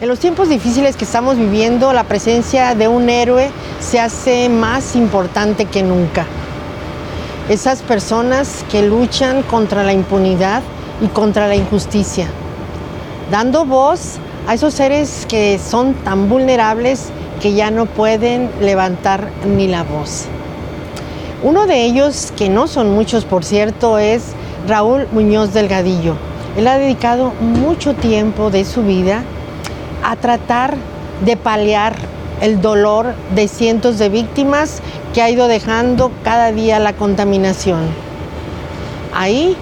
En los tiempos difíciles que estamos viviendo, la presencia de un héroe se hace más importante que nunca. Esas personas que luchan contra la impunidad y contra la injusticia, dando voz a esos seres que son tan vulnerables que ya no pueden levantar ni la voz. Uno de ellos, que no son muchos por cierto, es Raúl Muñoz Delgadillo. Él ha dedicado mucho tiempo de su vida a tratar de paliar el dolor de cientos de víctimas que ha ido dejando cada día la contaminación. Ahí,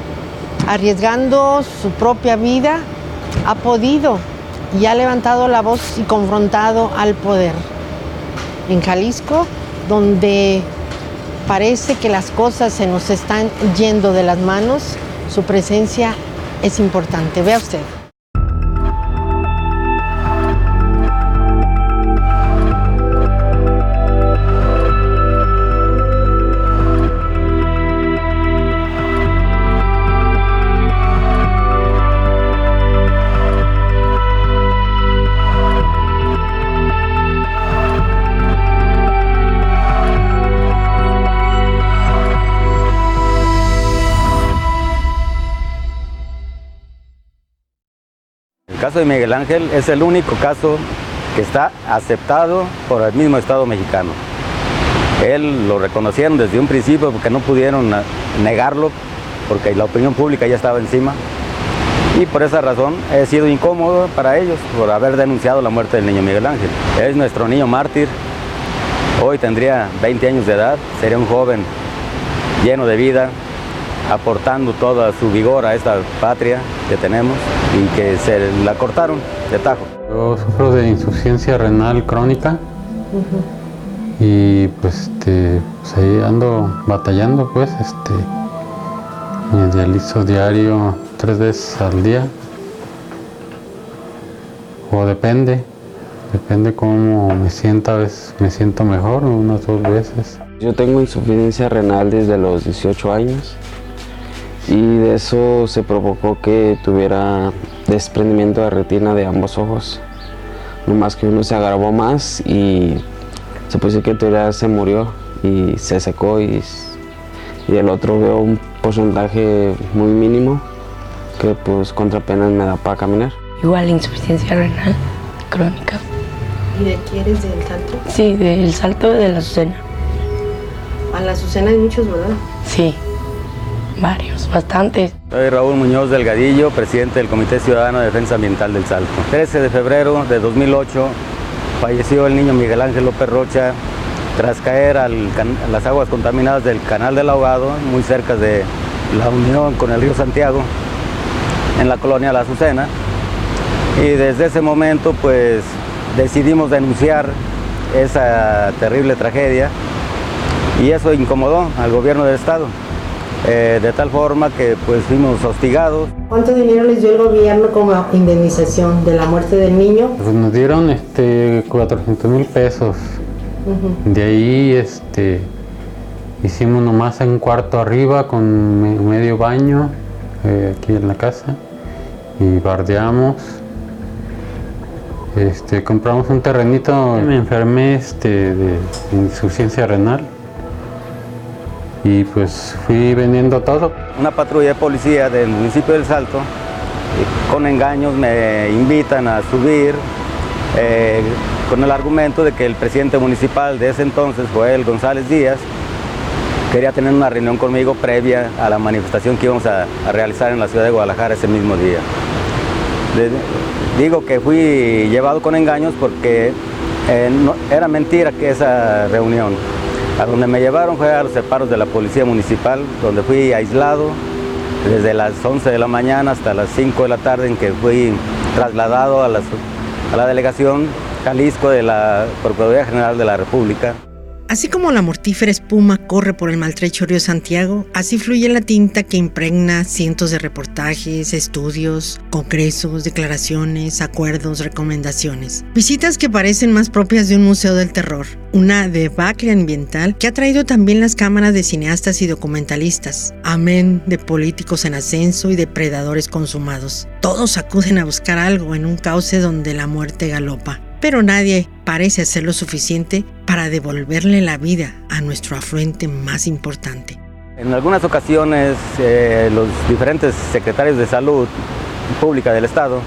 arriesgando su propia vida, ha podido y ha levantado la voz y confrontado al poder. En Jalisco, donde parece que las cosas se nos están yendo de las manos, su presencia es importante. Vea usted. El caso de Miguel Ángel es el único caso que está aceptado por el mismo Estado mexicano. Él lo reconocieron desde un principio porque no pudieron negarlo, porque la opinión pública ya estaba encima. Y por esa razón he sido incómodo para ellos por haber denunciado la muerte del niño Miguel Ángel. Es nuestro niño mártir. Hoy tendría 20 años de edad, sería un joven lleno de vida, aportando toda su vigor a esta patria que tenemos y que se la cortaron de tajo. Yo sufro de insuficiencia renal crónica y pues ahí ando batallando me dializo diario 3 veces al día, o depende cómo me sienta, a veces me siento mejor, unas 2 veces. Yo tengo insuficiencia renal desde los 18 años. Y de eso se provocó que tuviera desprendimiento de retina de ambos ojos. No más que uno se agravó más y se puede decir que todavía se murió y se secó y el otro veo un porcentaje muy mínimo que pues contra apenas me da para caminar. Igual insuficiencia renal crónica. ¿Y de aquí eres del Salto? Sí, del Salto de la Azucena. A la Azucena hay muchos, ¿verdad? Sí. Varios, bastantes. Soy Raúl Muñoz Delgadillo, presidente del Comité Ciudadano de Defensa Ambiental del Salto. 13 de febrero de 2008 falleció el niño Miguel Ángel López Rocha tras caer a las aguas contaminadas del Canal del Ahogado, muy cerca de la unión con el río Santiago, en la colonia La Azucena. Y desde ese momento pues decidimos denunciar esa terrible tragedia y eso incomodó al gobierno del estado. De tal forma que pues fuimos hostigados. ¿Cuánto dinero les dio el gobierno como indemnización de la muerte del niño? Pues nos dieron 400,000 pesos. De ahí hicimos nomás un cuarto arriba con medio baño aquí en la casa y bardeamos. Compramos un terrenito, me enfermé de insuficiencia renal. Y pues fui vendiendo todo. Una patrulla de policía del municipio del Salto, con engaños me invitan a subir con el argumento de que el presidente municipal de ese entonces, Joel González Díaz, quería tener una reunión conmigo previa a la manifestación que íbamos a realizar en la ciudad de Guadalajara ese mismo día. Digo que fui llevado con engaños porque era mentira que esa reunión. A donde me llevaron fue a los separos de la policía municipal, donde fui aislado desde las 11 de la mañana hasta las 5 de la tarde, en que fui trasladado a la delegación Jalisco de la Procuraduría General de la República. Así como la mortífera espuma corre por el maltrecho río Santiago, así fluye la tinta que impregna cientos de reportajes, estudios, congresos, declaraciones, acuerdos, recomendaciones. Visitas que parecen más propias de un museo del terror, una debacle ambiental que ha traído también las cámaras de cineastas y documentalistas, amén de políticos en ascenso y depredadores consumados. Todos acuden a buscar algo en un cauce donde la muerte galopa. Pero nadie parece hacer lo suficiente para devolverle la vida a nuestro afluente más importante. En algunas ocasiones, los diferentes secretarios de salud pública del Estado,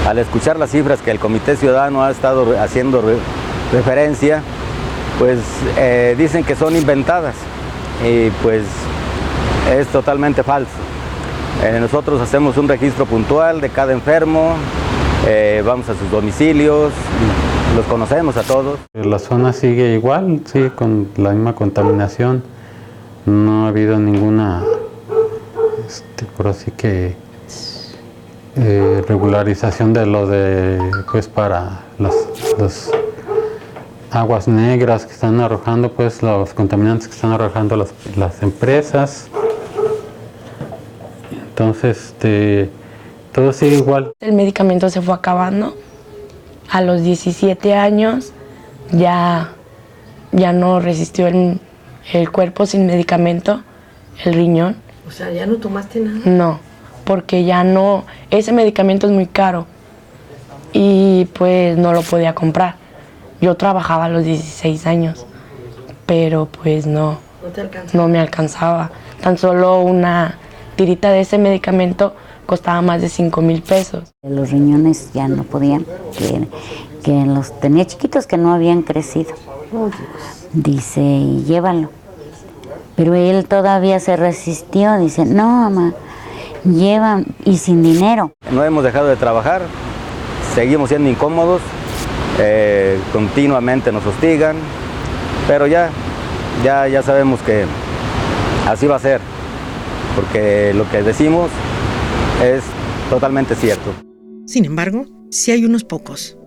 al escuchar las cifras que el Comité Ciudadano ha estado haciendo referencia, pues dicen que son inventadas y pues es totalmente falso. Nosotros hacemos un registro puntual de cada enfermo. Vamos a sus domicilios, los conocemos a todos. La zona sigue igual, sigue con la misma contaminación. No ha habido ninguna, por así que, regularización de lo de, pues para las aguas negras que están arrojando, pues los contaminantes que están arrojando las empresas. Entonces, todo sigue igual. El medicamento se fue acabando. A los 17 años ya no resistió el cuerpo sin medicamento, el riñón. O sea, ¿ya no tomaste nada? No, porque ya no, ese medicamento es muy caro y pues no lo podía comprar. Yo trabajaba a los 16 años, pero pues no me alcanzaba. Tan solo una tirita de ese medicamento costaba más de 5,000 pesos. Los riñones ya no podían, que los tenía chiquitos que no habían crecido. Dice, llévalo. Pero él todavía se resistió, dice, no mamá, lleva, y sin dinero. No hemos dejado de trabajar, seguimos siendo incómodos, continuamente nos hostigan, pero ya sabemos que así va a ser, porque lo que decimos es totalmente cierto. Sin embargo, sí hay unos pocos,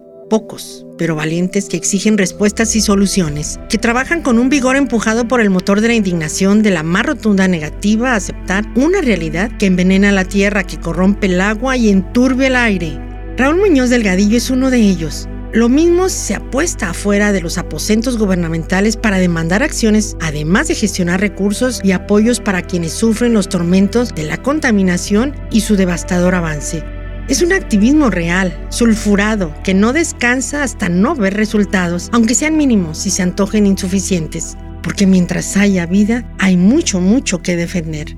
pero valientes, que exigen respuestas y soluciones, que trabajan con un vigor empujado por el motor de la indignación, de la más rotunda negativa a aceptar una realidad que envenena la tierra, que corrompe el agua y enturbia el aire. Raúl Muñoz Delgadillo es uno de ellos. Lo mismo se apuesta afuera de los aposentos gubernamentales para demandar acciones, además de gestionar recursos y apoyos para quienes sufren los tormentos de la contaminación y su devastador avance. Es un activismo real, sulfurado, que no descansa hasta no ver resultados, aunque sean mínimos y se antojen insuficientes, porque mientras haya vida, hay mucho que defender.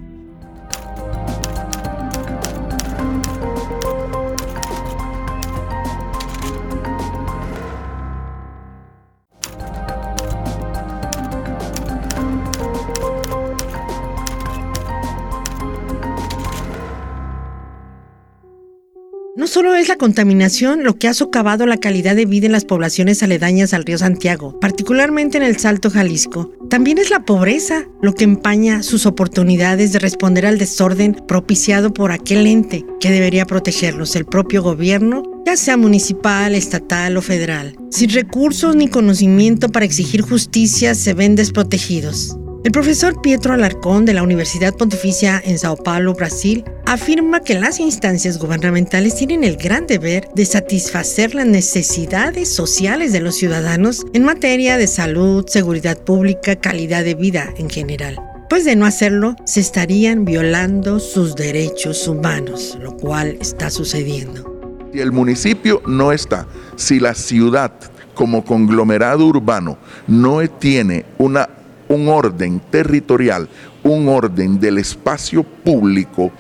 No solo es la contaminación lo que ha socavado la calidad de vida en las poblaciones aledañas al río Santiago, particularmente en el Salto, Jalisco. También es la pobreza lo que empaña sus oportunidades de responder al desorden propiciado por aquel ente que debería protegerlos, el propio gobierno, ya sea municipal, estatal o federal. Sin recursos ni conocimiento para exigir justicia, se ven desprotegidos. El profesor Pietro Alarcón de la Universidad Pontificia en Sao Paulo, Brasil, afirma que las instancias gubernamentales tienen el gran deber de satisfacer las necesidades sociales de los ciudadanos en materia de salud, seguridad pública, calidad de vida en general. Pues de no hacerlo, se estarían violando sus derechos humanos, lo cual está sucediendo. Si el municipio no está, si la ciudad como conglomerado urbano no tiene un orden territorial, un orden del espacio público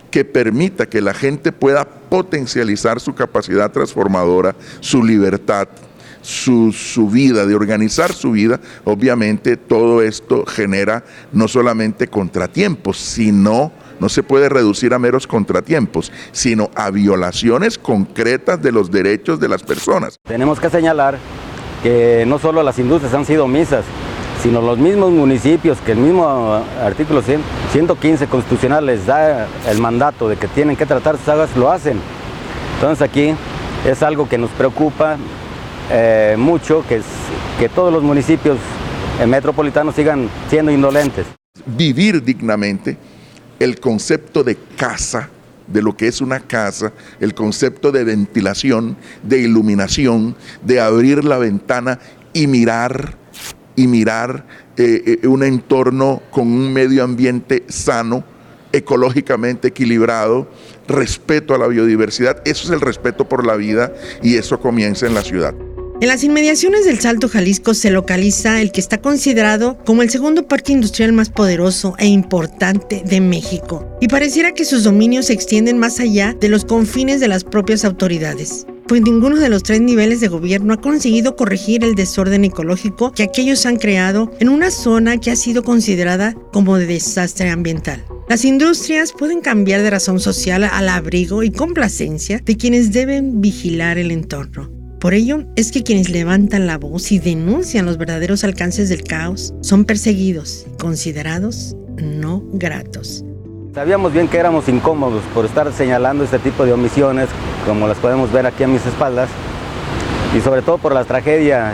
que permita que la gente pueda potencializar su capacidad transformadora, su libertad, su vida, de organizar su vida, obviamente todo esto genera no solamente contratiempos, sino no se puede reducir a meros contratiempos, sino a violaciones concretas de los derechos de las personas. Tenemos que señalar que no solo las industrias han sido omisas, sino los mismos municipios, que el mismo artículo 115 constitucional les da el mandato de que tienen que tratar sus aguas, lo hacen. Entonces aquí es algo que nos preocupa mucho que todos los municipios metropolitanos sigan siendo indolentes. Vivir dignamente, el concepto de casa, de lo que es una casa, el concepto de ventilación, de iluminación, de abrir la ventana y mirar un entorno con un medio ambiente sano, ecológicamente equilibrado, respeto a la biodiversidad. Eso es el respeto por la vida y eso comienza en la ciudad. En las inmediaciones del Salto, Jalisco, se localiza el que está considerado como el segundo parque industrial más poderoso e importante de México. Y pareciera que sus dominios se extienden más allá de los confines de las propias autoridades, pues ninguno de los 3 niveles de gobierno ha conseguido corregir el desorden ecológico que aquellos han creado en una zona que ha sido considerada como de desastre ambiental. Las industrias pueden cambiar de razón social al abrigo y complacencia de quienes deben vigilar el entorno. Por ello es que quienes levantan la voz y denuncian los verdaderos alcances del caos son perseguidos y considerados no gratos. Sabíamos bien que éramos incómodos por estar señalando este tipo de omisiones, como las podemos ver aquí a mis espaldas, y sobre todo por la tragedia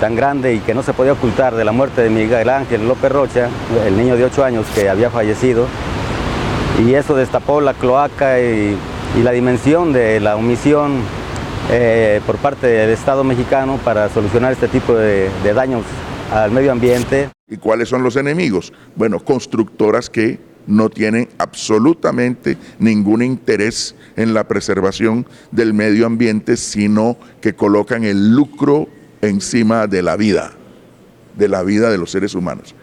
tan grande y que no se podía ocultar de la muerte de Miguel Ángel López Rocha, el niño de 8 años que había fallecido, y eso destapó la cloaca y la dimensión de la omisión por parte del Estado mexicano para solucionar este tipo de daños al medio ambiente. ¿Y cuáles son los enemigos? Bueno, constructoras que no tienen absolutamente ningún interés en la preservación del medio ambiente, sino que colocan el lucro encima de la vida de los seres humanos.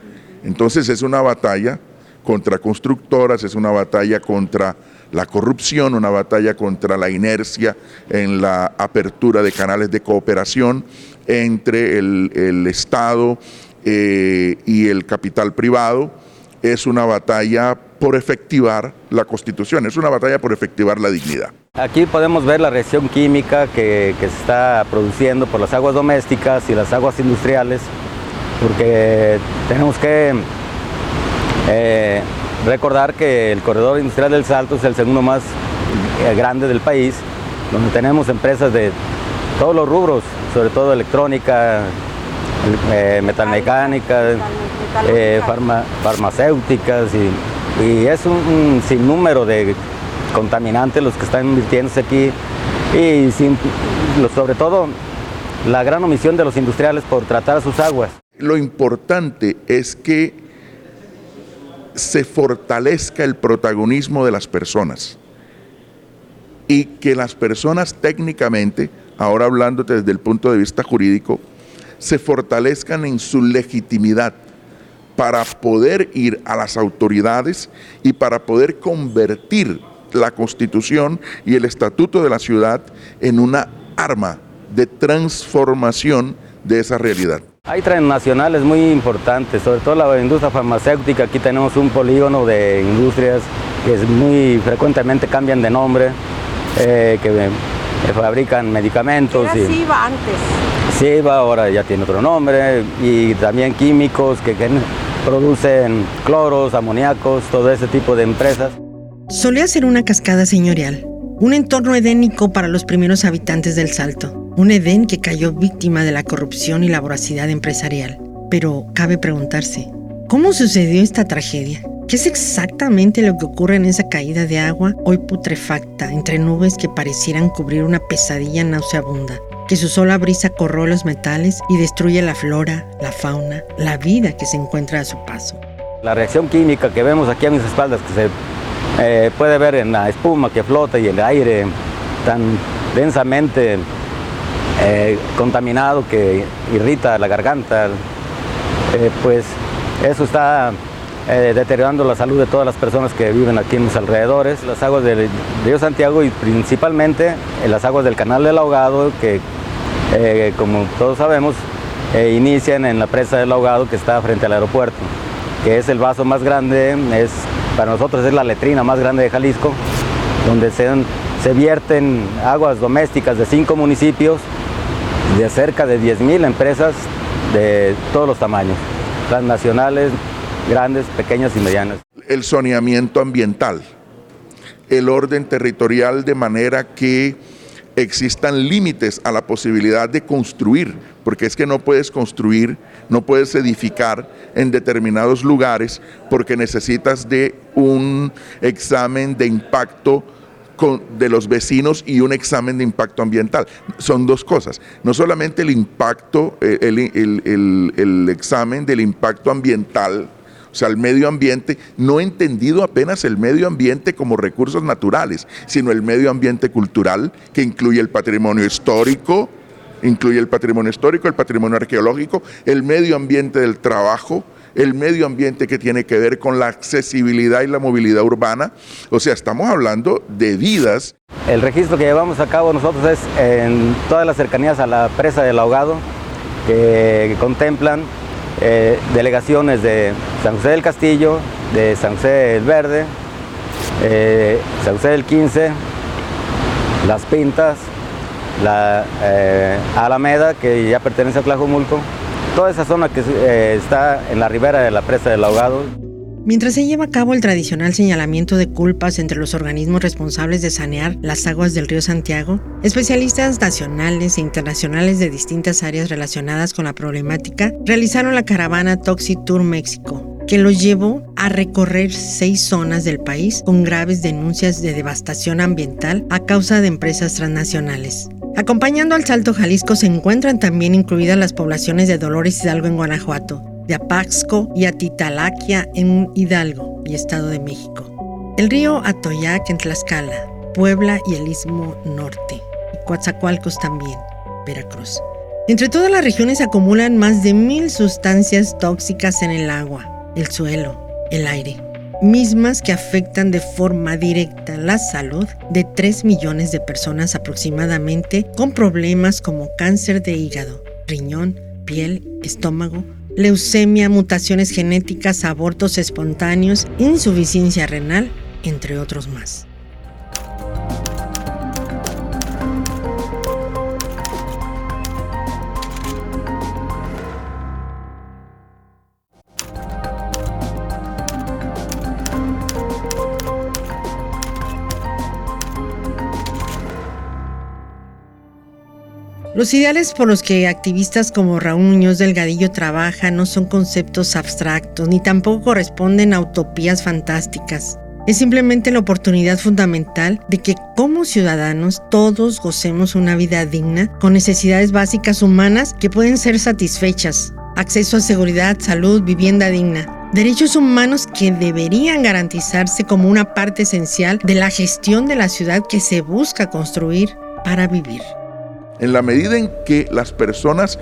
Entonces es una batalla contra constructoras, es una batalla contra la corrupción, una batalla contra la inercia en la apertura de canales de cooperación entre el Estado y el capital privado. Es una batalla por efectivar la Constitución, es una batalla por efectivar la dignidad. Aquí podemos ver la reacción química que se está produciendo por las aguas domésticas y las aguas industriales, porque tenemos que recordar que el corredor industrial del Salto es el segundo más grande del país, donde tenemos empresas de todos los rubros, sobre todo electrónica, metalmecánica, farmacéuticas y es un sinnúmero de contaminantes los que están invirtiéndose aquí y sobre todo la gran omisión de los industriales por tratar sus aguas. Lo importante es que se fortalezca el protagonismo de las personas y que las personas técnicamente, ahora hablándote desde el punto de vista jurídico, se fortalezcan en su legitimidad para poder ir a las autoridades y para poder convertir la Constitución y el Estatuto de la ciudad en una arma de transformación de esa realidad. Hay transnacionales muy importantes, sobre todo la industria farmacéutica. Aquí tenemos un polígono de industrias que muy frecuentemente cambian de nombre, que fabrican medicamentos. Era Ciba antes. Ciba ahora ya tiene otro nombre, y también químicos que producen cloros, amoníacos, todo ese tipo de empresas. Solía ser una cascada señorial, un entorno edénico para los primeros habitantes del Salto. Un Edén que cayó víctima de la corrupción y la voracidad empresarial. Pero cabe preguntarse, ¿cómo sucedió esta tragedia? ¿Qué es exactamente lo que ocurre en esa caída de agua hoy putrefacta entre nubes que parecieran cubrir una pesadilla nauseabunda? Que su sola brisa corroe los metales y destruye la flora, la fauna, la vida que se encuentra a su paso. La reacción química que vemos aquí a mis espaldas, que se puede ver en la espuma que flota y el aire tan densamente contaminado que irrita la garganta, pues eso está deteriorando la salud de todas las personas que viven aquí en los alrededores. Las aguas del río Santiago y principalmente las aguas del canal del Ahogado, que como todos sabemos inician en la presa del Ahogado, que está frente al aeropuerto, que es el vaso más grande, para nosotros es la letrina más grande de Jalisco, donde se vierten aguas domésticas de 5 municipios, de cerca de 10,000 empresas de todos los tamaños, transnacionales, grandes, pequeñas y medianas. El zoneamiento ambiental, el orden territorial, de manera que existan límites a la posibilidad de construir, porque es que no puedes construir, no puedes edificar en determinados lugares porque necesitas de un examen de impacto de los vecinos y un examen de impacto ambiental. Son dos cosas, no solamente el impacto, el examen del impacto ambiental, o sea, el medio ambiente, no entendido apenas el medio ambiente como recursos naturales, sino el medio ambiente cultural, que incluye el patrimonio histórico, el patrimonio arqueológico, el medio ambiente del trabajo, el medio ambiente que tiene que ver con la accesibilidad y la movilidad urbana. O sea, estamos hablando de vidas. El registro que llevamos a cabo nosotros es en todas las cercanías a la presa del Ahogado, que contemplan delegaciones de San José del Castillo, de San José del Verde, San José del 15, Las Pintas, la Alameda, que ya pertenece a Tlajomulco, toda esa zona que está en la ribera de la presa del Ahogado. Mientras se lleva a cabo el tradicional señalamiento de culpas entre los organismos responsables de sanear las aguas del río Santiago, especialistas nacionales e internacionales de distintas áreas relacionadas con la problemática realizaron la caravana Toxic Tour México, que los llevó a recorrer 6 zonas del país con graves denuncias de devastación ambiental a causa de empresas transnacionales. Acompañando al Salto Jalisco se encuentran también incluidas las poblaciones de Dolores Hidalgo en Guanajuato, de Apaxco y Atitalaquia en Hidalgo y Estado de México, el río Atoyac en Tlaxcala, Puebla y el Istmo Norte, y Coatzacoalcos también, Veracruz. Entre todas las regiones se acumulan más de 1000 sustancias tóxicas en el agua, el suelo, el aire, mismas que afectan de forma directa la salud de 3 millones de personas aproximadamente con problemas como cáncer de hígado, riñón, piel, estómago, leucemia, mutaciones genéticas, abortos espontáneos, insuficiencia renal, entre otros más. Los ideales por los que activistas como Raúl Muñoz Delgadillo trabajan no son conceptos abstractos, ni tampoco corresponden a utopías fantásticas. Es simplemente la oportunidad fundamental de que como ciudadanos todos gocemos una vida digna con necesidades básicas humanas que pueden ser satisfechas. Acceso a seguridad, salud, vivienda digna. Derechos humanos que deberían garantizarse como una parte esencial de la gestión de la ciudad que se busca construir para vivir. En la medida en que las personas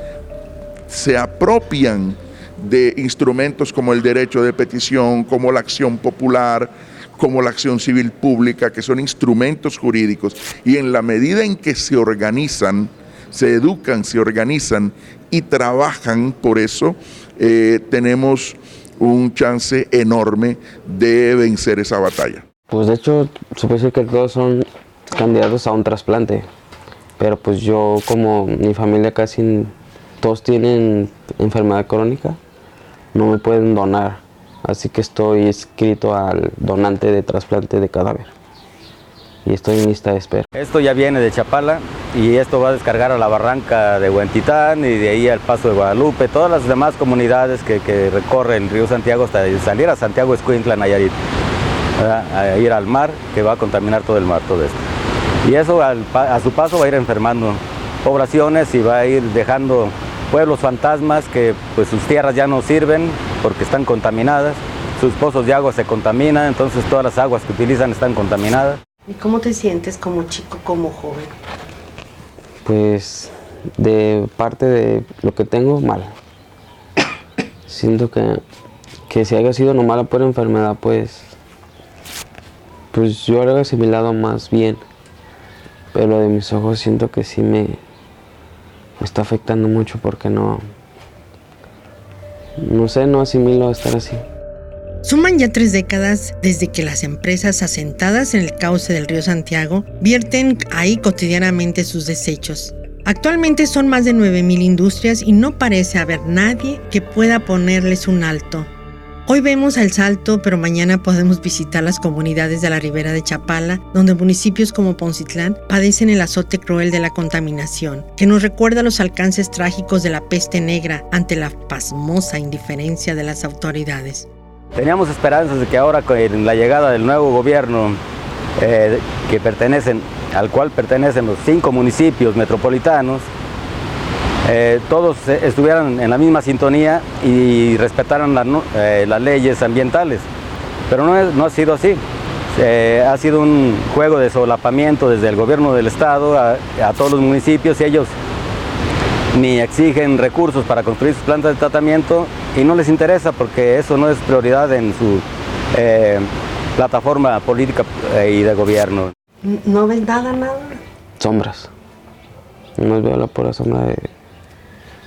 se apropian de instrumentos como el derecho de petición, como la acción popular, como la acción civil pública, que son instrumentos jurídicos, y en la medida en que se organizan, se educan, se organizan y trabajan por eso, tenemos un chance enorme de vencer esa batalla. Pues de hecho, se puede decir que todos son candidatos a un trasplante. Pero pues yo, como mi familia casi todos tienen enfermedad crónica, no me pueden donar. Así que estoy inscrito al donante de trasplante de cadáver. Y estoy en lista de espera. Esto ya viene de Chapala y esto va a descargar a la barranca de Huentitán y de ahí al Paso de Guadalupe, todas las demás comunidades que recorren el río Santiago hasta salir a Santiago Escuintla, Nayarit, a ir al mar, que va a contaminar todo el mar, todo esto. Y eso a su paso va a ir enfermando poblaciones y va a ir dejando pueblos fantasmas que pues sus tierras ya no sirven porque están contaminadas, sus pozos de agua se contaminan, entonces todas las aguas que utilizan están contaminadas. ¿Y cómo te sientes como chico, como joven? Pues de parte de lo que tengo, mal. Siento que si haya sido nomás la pura enfermedad, pues yo lo he asimilado más bien. Pero lo de mis ojos siento que sí me está afectando mucho porque no asimilo estar así. Suman ya 3 décadas desde que las empresas asentadas en el cauce del río Santiago vierten ahí cotidianamente sus desechos. Actualmente son más de 9,000 industrias y no parece haber nadie que pueda ponerles un alto. Hoy vemos El Salto, pero mañana podemos visitar las comunidades de la ribera de Chapala, donde municipios como Poncitlán padecen el azote cruel de la contaminación, que nos recuerda los alcances trágicos de la peste negra ante la pasmosa indiferencia de las autoridades. Teníamos esperanzas de que ahora con la llegada del nuevo gobierno al cual pertenecen los 5 municipios metropolitanos, todos estuvieran en la misma sintonía y respetaran las leyes ambientales, pero no ha sido así. Ha sido un juego de solapamiento desde el gobierno del estado a todos los municipios, y ellos ni exigen recursos para construir sus plantas de tratamiento y no les interesa porque eso no es prioridad en su plataforma política y de gobierno. ¿No ves nada? Sombras. No veo la pura sombra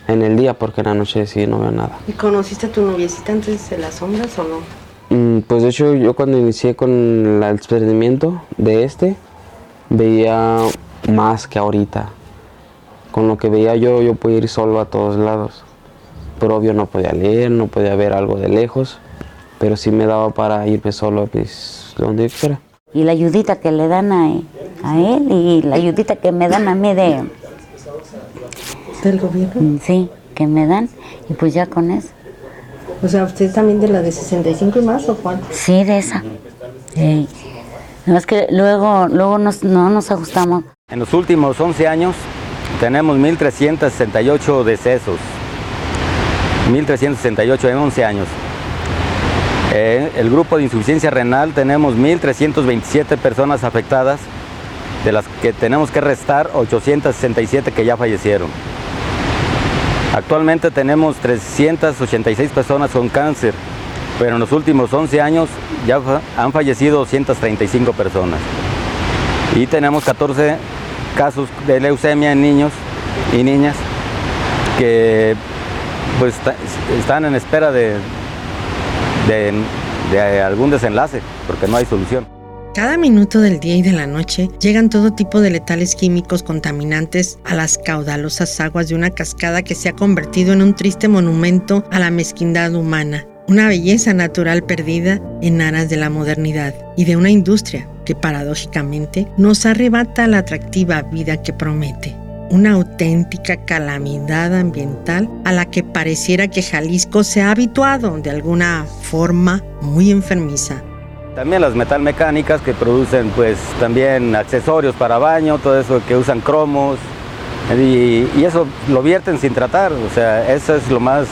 en el día, porque en la noche sí no veo nada. ¿Y conociste a tu noviecita antes de las sombras o no? Pues de hecho yo cuando inicié con el desprendimiento de veía más que ahorita. Con lo que veía yo podía ir solo a todos lados. Pero obvio no podía leer, no podía ver algo de lejos, pero sí me daba para irme solo pues, donde yo quiera. Y la ayudita que le dan a él y la ayudita que me dan a mí ¿Del gobierno? Sí, que me dan, y pues ya con eso. O sea, ¿usted también de la de 65 y más o cuál? Sí, de esa. No, es que luego no nos ajustamos. En los últimos 11 años tenemos 1.368 decesos. 1.368 en 11 años. El grupo de insuficiencia renal tenemos 1.327 personas afectadas, de las que tenemos que restar 867 que ya fallecieron. Actualmente tenemos 386 personas con cáncer, pero en los últimos 11 años ya han fallecido 235 personas. Y tenemos 14 casos de leucemia en niños y niñas que pues están en espera de algún desenlace, porque no hay solución. Cada minuto del día y de la noche llegan todo tipo de letales químicos contaminantes a las caudalosas aguas de una cascada que se ha convertido en un triste monumento a la mezquindad humana, una belleza natural perdida en aras de la modernidad y de una industria que paradójicamente nos arrebata la atractiva vida que promete. Una auténtica calamidad ambiental a la que pareciera que Jalisco se ha habituado de alguna forma muy enfermiza. También las metalmecánicas que producen pues también accesorios para baño, todo eso que usan cromos, y eso lo vierten sin tratar. O sea, eso es lo más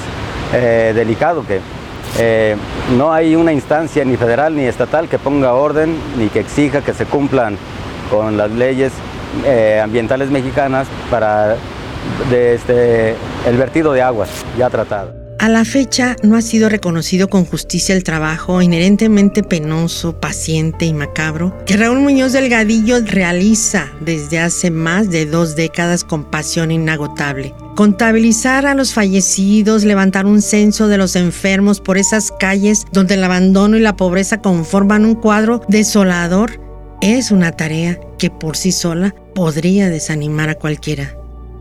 delicado, que no hay una instancia ni federal ni estatal que ponga orden ni que exija que se cumplan con las leyes ambientales mexicanas para el vertido de aguas ya tratado. A la fecha no ha sido reconocido con justicia el trabajo inherentemente penoso, paciente y macabro que Raúl Muñoz Delgadillo realiza desde hace más de 2 décadas con pasión inagotable. Contabilizar a los fallecidos, levantar un censo de los enfermos por esas calles donde el abandono y la pobreza conforman un cuadro desolador es una tarea que por sí sola podría desanimar a cualquiera.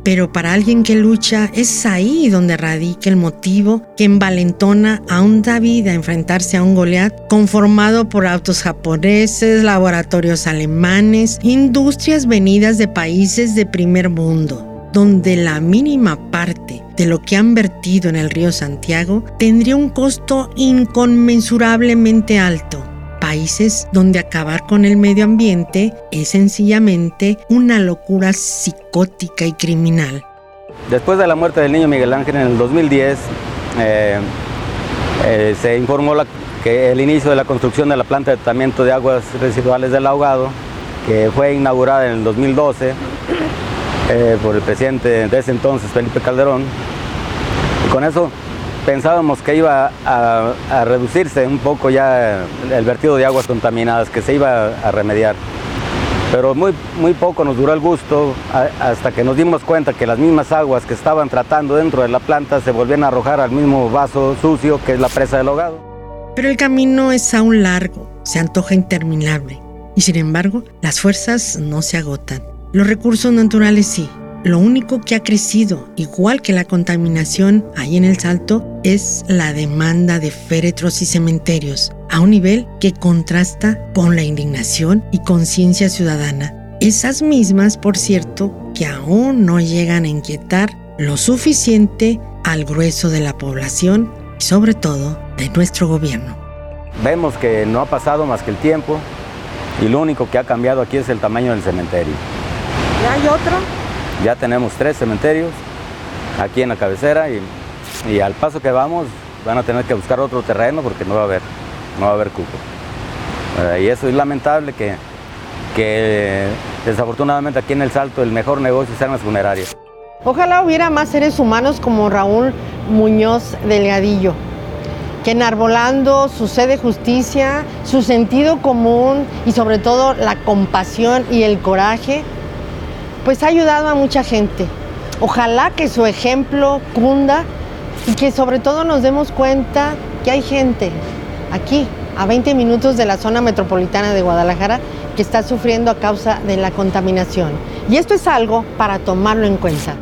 Pero para alguien que lucha, es ahí donde radica el motivo que envalentona a un David a enfrentarse a un Goliat conformado por autos japoneses, laboratorios alemanes, industrias venidas de países de primer mundo, donde la mínima parte de lo que han vertido en el río Santiago tendría un costo inconmensurablemente alto. Países donde acabar con el medio ambiente es sencillamente una locura psicótica y criminal. Después de la muerte del niño Miguel Ángel en el 2010, se informó que el inicio de la construcción de la planta de tratamiento de aguas residuales del Ahogado, que fue inaugurada en el 2012 por el presidente de ese entonces, Felipe Calderón. Y con eso pensábamos que iba a reducirse un poco ya el vertido de aguas contaminadas, que se iba a remediar. Pero muy poco nos duró el gusto, hasta que nos dimos cuenta que las mismas aguas que estaban tratando dentro de la planta se volvían a arrojar al mismo vaso sucio que es la presa del Ahogado. Pero el camino es aún largo, se antoja interminable. Y sin embargo, las fuerzas no se agotan. Los recursos naturales sí, lo único que ha crecido, igual que la contaminación ahí en El Salto, es la demanda de féretros y cementerios, a un nivel que contrasta con la indignación y conciencia ciudadana. Esas mismas, por cierto, que aún no llegan a inquietar lo suficiente al grueso de la población y sobre todo de nuestro gobierno. Vemos que no ha pasado más que el tiempo y lo único que ha cambiado aquí es el tamaño del cementerio. ¿Ya hay otro? Ya tenemos 3 cementerios aquí en la cabecera y al paso que vamos van a tener que buscar otro terreno porque no va a haber cupo. Y eso es lamentable que desafortunadamente aquí en El Salto el mejor negocio sean las funerarias. Ojalá hubiera más seres humanos como Raúl Muñoz Delgadillo, que enarbolando su sed de justicia, su sentido común y sobre todo la compasión y el coraje, pues ha ayudado a mucha gente. Ojalá que su ejemplo cunda y que sobre todo nos demos cuenta que hay gente aquí, a 20 minutos de la zona metropolitana de Guadalajara, que está sufriendo a causa de la contaminación. Y esto es algo para tomarlo en cuenta.